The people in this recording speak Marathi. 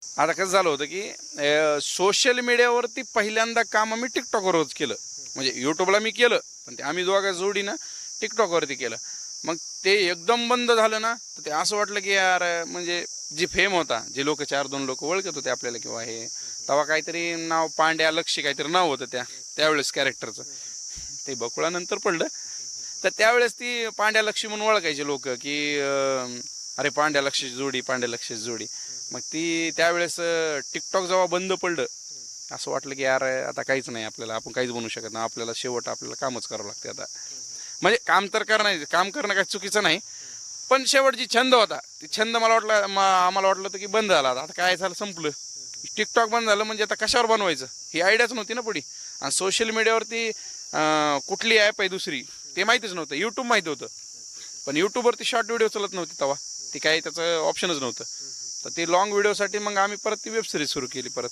आता कसं झालं होतं की सोशल मीडियावरती पहिल्यांदा काम आम्ही टिकटॉकवरच केलं. म्हणजे यूट्यूबला मी केलं, पण ते आम्ही दोघा जोडीनं टिकटॉकवरती केलं. मग ते एकदम बंद झालं ना, तर ते असं वाटलं की यार म्हणजे जी फेम होता, जे लोक 4-2 लोक ओळखत होते आपल्याला किंवा हे तेव्हा काहीतरी नाव पांड्या लक्ष्य काहीतरी नाव होतं त्यावेळेस कॅरेक्टरचं. ते बकुळानंतर पडलं. तर त्यावेळेस ती पांड्या लक्ष्मी म्हणून ओळखायचे लोक की अरे पांड्या लक्ष्याची जोडी, पांड्या लक्ष्याची जोडी. मग ती त्यावेळेस टिकटॉक जेव्हा बंद पडलं, असं वाटलं की यार आता काहीच नाही आपल्याला, आपण काहीच बनवू शकत नाही, आपल्याला शेवट आपल्याला कामच करावं लागते आता. म्हणजे काम करणं काही चुकीचं नाही, पण शेवट जी छंद होता ती छंद मला वाटलं आम्हाला वाटलं होतं की बंद झाला. आता काय झालं, संपलं. टिकटॉक बंद झालं म्हणजे आता कशावर बनवायचं ही आयडियाच नव्हती ना पुढे. आणि सोशल मीडियावरती कुठली ॲप आहे दुसरी ते माहितीच नव्हतं. यूट्यूब माहिती होतं, पण यूट्यूबवरती शॉर्ट व्हिडिओ चालत नव्हती तेव्हा. ती काही त्याचं ऑप्शनच नव्हतं. तर ते लॉंग व्हिडिओसाठी मग आम्ही परत ती वेब सिरीज सुरू केली परत.